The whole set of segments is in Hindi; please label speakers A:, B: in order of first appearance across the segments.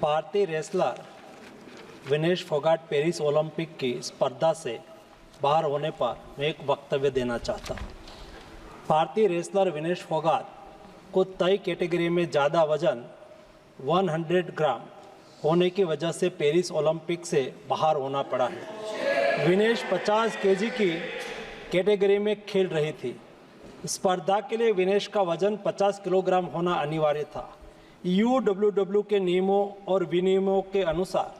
A: भारतीय wrestler Vinesh Phogat Paris Olympic की स्पर्धा से बाहर होने पर मैं एक वक्तव्य देना चाहता हूँ। भारतीय रेसलर विनेश फोगाट को तय कैटेगरी में ज़्यादा वजन 100 ग्राम होने की वजह से पेरिस ओलंपिक से बाहर होना पड़ा है। विनेश 50 केजी की कैटेगरी में खेल रही थी। स्पर्धा के लिए विनेश का वजन 50 किलोग्राम होना अनिवार्य था। यूडब्ल्यूडब्ल्यू के नियमों और विनियमों के अनुसार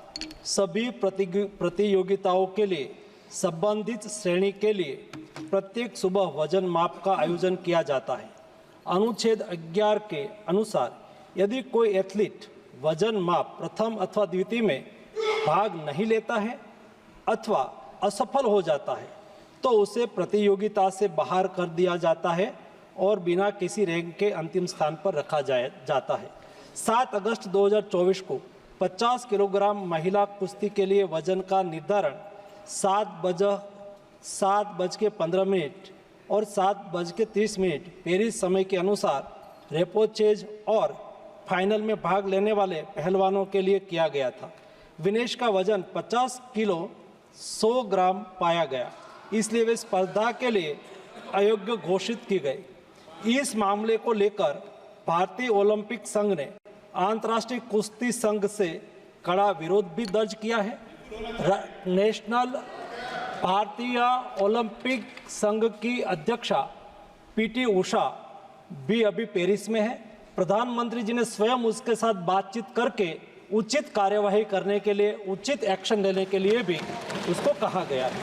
A: सभी प्रतियोगिताओं के लिए संबंधित श्रेणी के लिए प्रत्येक सुबह वजन माप का आयोजन किया जाता है। अनुच्छेद 11 के अनुसार यदि कोई एथलीट वजन माप प्रथम अथवा द्वितीय में भाग नहीं लेता है अथवा असफल हो जाता है तो उसे प्रतियोगिता से बाहर कर दिया जाता है और बिना किसी रैंक के अंतिम स्थान पर रखा जाता है। 7 अगस्त 2024 को 50 किलोग्राम महिला कुश्ती के लिए वजन का निर्धारण 7:15 और 7:30 पेरिस समय के अनुसार रेपोचेज और फाइनल में भाग लेने वाले पहलवानों के लिए किया गया था। विनेश का वजन 50 किलो 100 ग्राम पाया गया, इसलिए वे स्पर्धा के लिए अयोग्य घोषित की गई। इस मामले को लेकर भारतीय ओलंपिक संघ ने अंतर्राष्ट्रीय कुश्ती संघ से कड़ा विरोध भी दर्ज किया है। नेशनल भारतीय ओलंपिक संघ की अध्यक्षा पीटी उषा भी अभी पेरिस में है। प्रधानमंत्री जी ने स्वयं उसके साथ बातचीत करके उचित कार्यवाही करने के लिए, उचित एक्शन लेने के लिए भी उसको कहा गया है।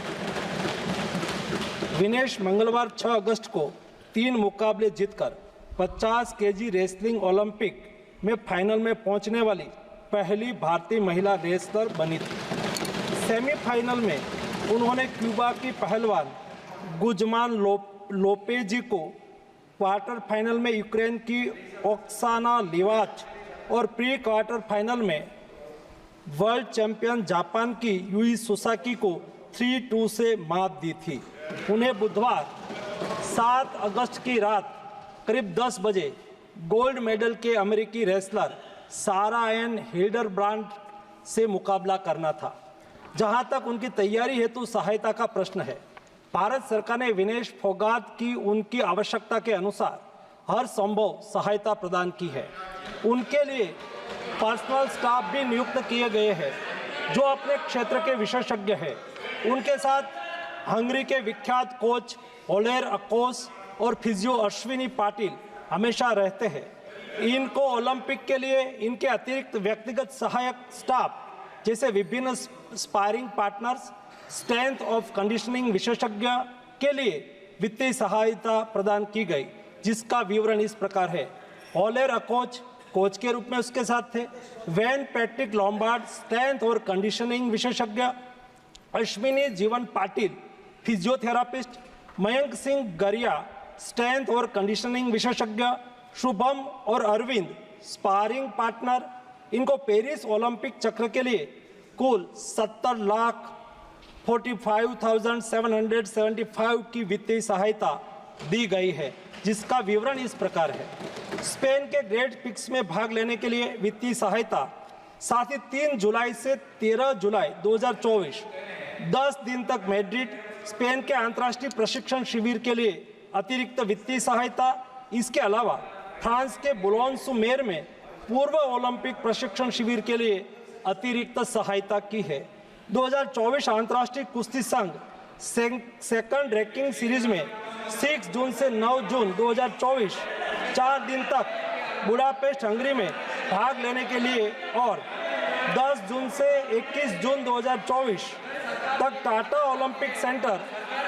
A: विनेश मंगलवार 6 अगस्त को 3 मुकाबले जीतकर 50 केजी रेसलिंग ओलंपिक में फाइनल में पहुंचने वाली पहली भारतीय महिला रेसलर बनी थी। सेमीफाइनल में उन्होंने क्यूबा की पहलवान गुजमान लोपेजी को, क्वार्टर फाइनल में यूक्रेन की ओक्साना लिवाच और प्री क्वार्टर फाइनल में वर्ल्ड चैंपियन जापान की यूई सुसाकी को 3-2 से मात दी थी। उन्हें बुधवार 7 अगस्त की रात करीब 10 बजे गोल्ड मेडल के अमेरिकी रेसलर सारा एन हिल्डरब्रांड से मुकाबला करना था। जहां तक उनकी तैयारी हेतु सहायता का प्रश्न है, भारत सरकार ने विनेश फोगाट की उनकी आवश्यकता के अनुसार हर संभव सहायता प्रदान की है। उनके लिए पर्सनल स्टाफ भी नियुक्त किए गए हैं जो अपने क्षेत्र के विशेषज्ञ हैं। उनके साथ हंगरी के विख्यात कोच ओलेर अकोस और फिजियो अश्विनी पाटिल हमेशा रहते हैं। इनको ओलंपिक के लिए इनके अतिरिक्त व्यक्तिगत सहायक स्टाफ जैसे विभिन्न sparring partners, strength of conditioning विशेषज्ञ के लिए वित्तीय सहायता प्रदान की गई, जिसका विवरण इस प्रकार है। ओलेर अकोच कोच के रूप में उसके साथ थे, वैन पैट्रिक लॉम्बार्ड स्ट्रेंथ और कंडीशनिंग विशेषज्ञ, अश्विनी जीवन पाटिल फिजियोथेरापिस्ट, मयंक सिंह गरिया स्ट्रेंथ और कंडीशनिंग विशेषज्ञ, शुभम और अरविंद स्पारिंग पार्टनर। इनको पेरिस ओलंपिक चक्र के लिए कुल 70,45,775 की वित्तीय सहायता दी गई है, जिसका विवरण इस प्रकार है। स्पेन के ग्रेट पिक्स में भाग लेने के लिए वित्तीय सहायता, साथ ही 3 जुलाई से 13 जुलाई 2024 10 दिन तक मैड्रिड, स्पेन के अंतर्राष्ट्रीय प्रशिक्षण शिविर के लिए अतिरिक्त वित्तीय सहायता। इसके अलावा फ्रांस के बुलोन-सू-मेर में पूर्व ओलंपिक प्रशिक्षण शिविर के लिए अतिरिक्त सहायता की है। 2024 अंतर्राष्ट्रीय कुश्ती संघ सेकंड रैंकिंग सीरीज में 6 जून से 9 जून 2024 4 दिन तक बुडापेस्ट हंगरी में भाग लेने के लिए और 10 जून से 21 जून 2024 तक टाटा ओलंपिक सेंटर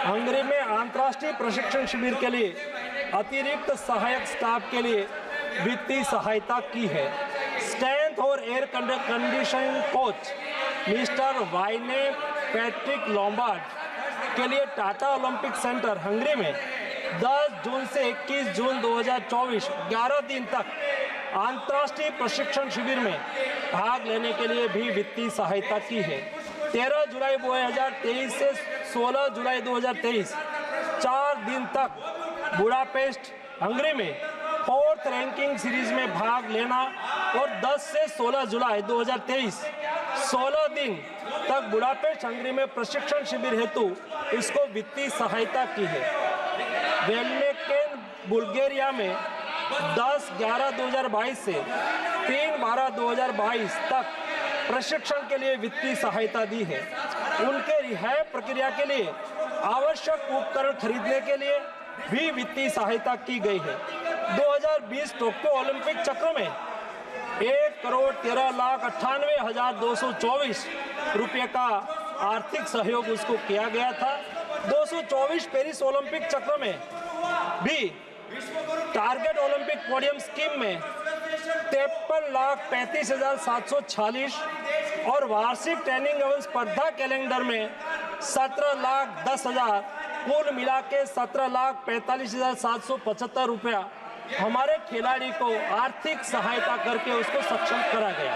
A: हंगरी में अंतर्राष्ट्रीय प्रशिक्षण शिविर के लिए अतिरिक्त सहायक स्टाफ के लिए वित्तीय सहायता की है। स्ट्रेंथ और air conditioning coach mister Wayne Patrick Lombard के लिए टाटा ओलंपिक सेंटर हंगरी में 10 जून से 21 जून 2024 11 दिन तक अंतर्राष्ट्रीय प्रशिक्षण शिविर में भाग लेने के लिए भी वित्तीय सहायता की है। 13 जुलाई 2023 से 16 जुलाई 2023 4 दिन तक बुडापेस्ट हंगरी में 4th रैंकिंग सीरीज में भाग लेना और 10 से 16 जुलाई 2023 16 दिन तक बुडापेस्ट हंगरी में प्रशिक्षण शिविर हेतु इसको वित्तीय सहायता की है। वेलनेकेन बुल्गारिया में 10/11/2022 से 3/12/2022 तक प्रशिक्षण के लिए वित्तीय सहायता दी है। उनके रिहाई प्रक्रिया के लिए आवश्यक उपकरण खरीदने के लिए भी वित्तीय सहायता की गई है। 2020 टोक्यो ओलंपिक चक्र में 1,13,98,224 रुपये का आर्थिक सहयोग उसको किया गया था। 224 पेरिस ओलंपिक चक्र में भी टारगेट ओलंपिक पोडियम स्कीम में 53,35,746 और वार्षिक ट्रेनिंग एवं स्पर्धा कैलेंडर में 17,10,000 कुल मिला के 17,45,775 रुपया हमारे खिलाड़ी को आर्थिक सहायता करके उसको सक्षम करा गया।